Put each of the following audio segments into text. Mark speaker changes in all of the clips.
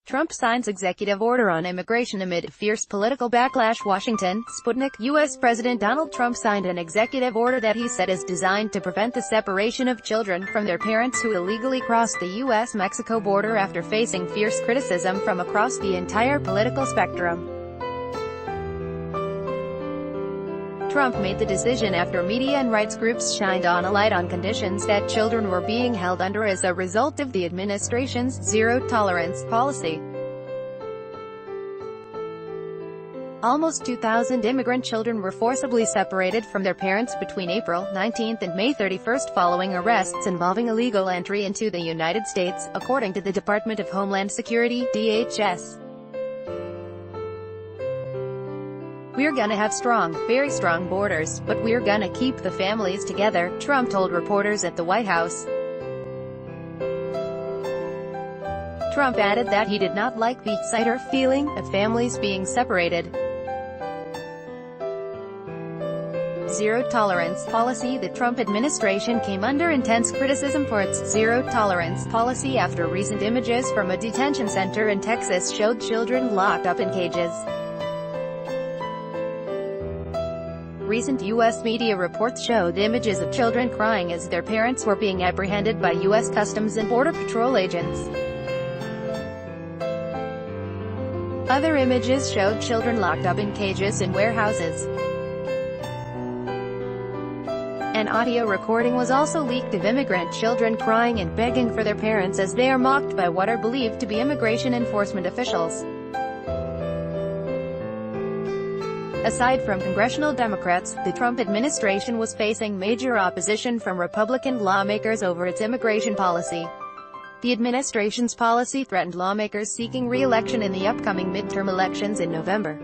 Speaker 1: Trump signs executive order on immigration amid fierce political backlash. Washington, Sputnik. U.S. President Donald Trump signed an executive order that he said is designed to prevent the separation of children from their parents who illegally cross the U.S.-Mexico border after facing fierce criticism from across the entire political spectrum. Trump made the decision after media and rights groups shined a light on conditions that children were being held under as a result of the administration's zero-tolerance policy. Almost 2,000 immigrant children were forcibly separated from their parents between April 19 and May 31 following arrests involving illegal entry into the United States, according to the Department of Homeland Security, DHS. "We're gonna have strong, very strong borders, but we're gonna keep the families together," Trump told reporters at the White House. Trump added that he did not like the sight or feeling of families being separated. Zero-tolerance policy. The Trump administration came under intense criticism for its zero-tolerance policy after recent images from a detention center in Texas showed children locked up in cages. Recent U.S. media reports showed images of children crying as their parents were being apprehended by U.S. Customs and Border Patrol agents. Other images showed children locked up in cages in warehouses. An audio recording was also leaked of immigrant children crying and begging for their parents as they are mocked by what are believed to be immigration enforcement officials. Aside from congressional Democrats, the Trump administration was facing major opposition from Republican lawmakers over its immigration policy. The administration's policy threatened lawmakers seeking re-election in the upcoming midterm elections in November.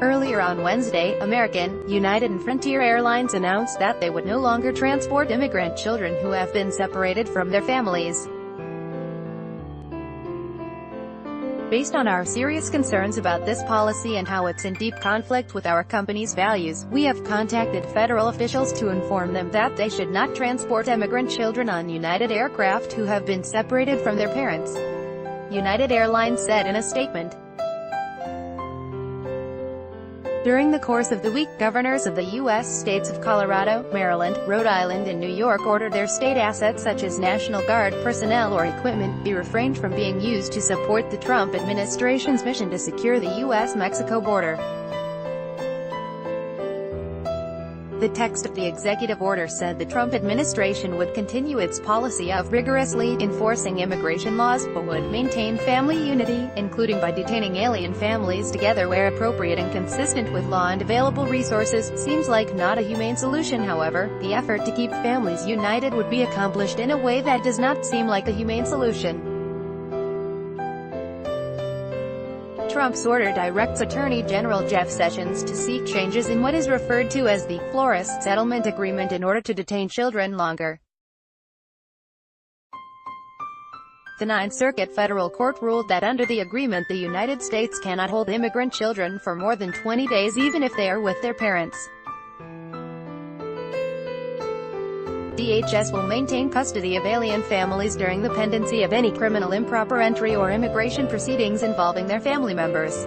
Speaker 1: Earlier on Wednesday, American, United and Frontier Airlines announced that they would no longer transport immigrant children who have been separated from their families. "Based on our serious concerns about this policy and how it's in deep conflict with our company's values, we have contacted federal officials to inform them that they should not transport immigrant children on United aircraft who have been separated from their parents," United Airlines said in a statement. During the course of the week, governors of the U.S. states of Colorado, Maryland, Rhode Island and New York ordered their state assets such as National Guard personnel or equipment be refrained from being used to support the Trump administration's mission to secure the U.S.-Mexico border. The text of the executive order said the Trump administration would continue its policy of rigorously enforcing immigration laws, but would maintain family unity, including by detaining alien families together where appropriate and consistent with law and available resources. Seems like not a humane solution. However, the effort to keep families united would be accomplished in a way that does not seem like a humane solution. Trump's order directs Attorney General Jeff Sessions to seek changes in what is referred to as the Flores Settlement Agreement in order to detain children longer. The Ninth Circuit Federal Court ruled that under the agreement the United States cannot hold immigrant children for more than 20 days even if they are with their parents. DHS will maintain custody of alien families during the pendency of any criminal improper entry or immigration proceedings involving their family members.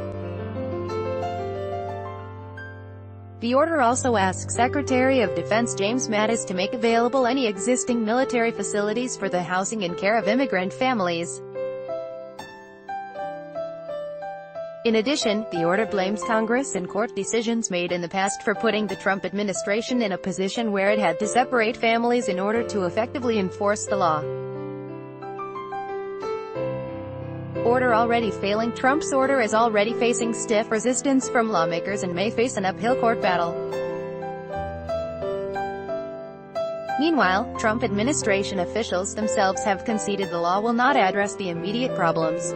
Speaker 1: The order also asks Secretary of Defense James Mattis to make available any existing military facilities for the housing and care of immigrant families. In addition, the order blames Congress and court decisions made in the past for putting the Trump administration in a position where it had to separate families in order to effectively enforce the law. Order already failing. Trump's order is already facing stiff resistance from lawmakers and may face an uphill court battle. Meanwhile, Trump administration officials themselves have conceded the law will not address the immediate problems.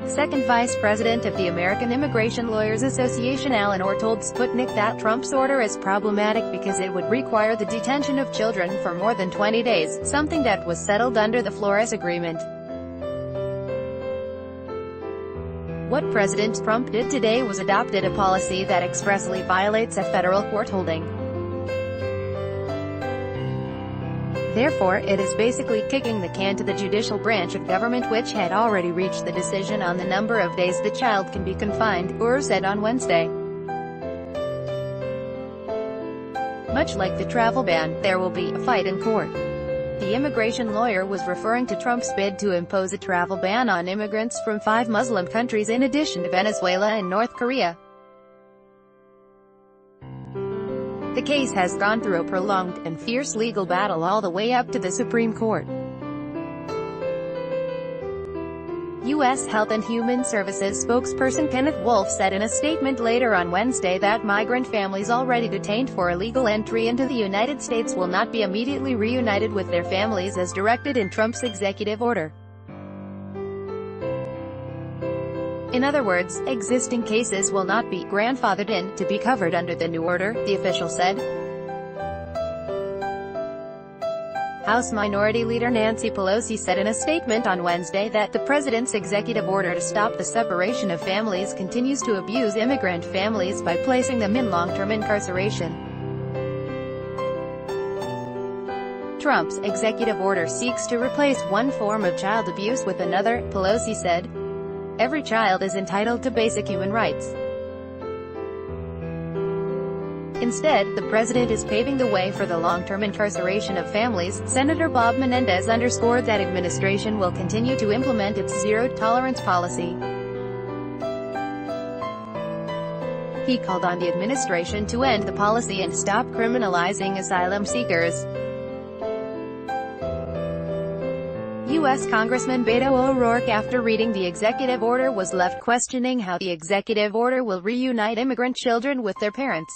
Speaker 1: Second Vice President of the American Immigration Lawyers Association Alan Orr told Sputnik that Trump's order is problematic because it would require the detention of children for more than 20 days, something that was settled under the Flores Agreement. What President Trump did today was adopted a policy that expressly violates a federal court holding. Therefore, it is basically kicking the can to the judicial branch of government, which had already reached the decision on the number of days the child can be confined, Ur said on Wednesday. Much like the travel ban, there will be a fight in court. The immigration lawyer was referring to Trump's bid to impose a travel ban on immigrants from 5 Muslim countries in addition to Venezuela and North Korea. The case has gone through a prolonged and fierce legal battle all the way up to the Supreme Court. U.S. Health and Human Services spokesperson Kenneth Wolf said in a statement later on Wednesday that migrant families already detained for illegal entry into the United States will not be immediately reunited with their families as directed in Trump's executive order. In other words, existing cases will not be grandfathered in to be covered under the new order, the official said. House Minority Leader Nancy Pelosi said in a statement on Wednesday that the president's executive order to stop the separation of families continues to abuse immigrant families by placing them in long-term incarceration. Trump's executive order seeks to replace one form of child abuse with another, Pelosi said. Every child is entitled to basic human rights. Instead, the president is paving the way for the long-term incarceration of families. Senator Bob Menendez underscored that administration will continue to implement its zero-tolerance policy. He called on the administration to end the policy and stop criminalizing asylum seekers. U.S. Congressman Beto O'Rourke, after reading the executive order, was left questioning how the executive order will reunite immigrant children with their parents.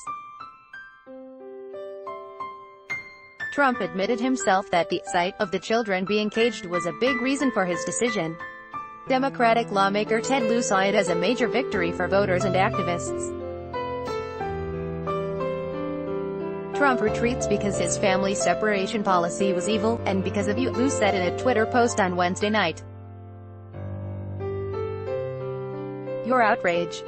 Speaker 1: Trump admitted himself that the sight of the children being caged was a big reason for his decision. Democratic lawmaker Ted Lieu saw it as a major victory for voters and activists. Trump retreats because his family separation policy was evil, and because of you, Lieu said in a Twitter post on Wednesday night. Your outrage.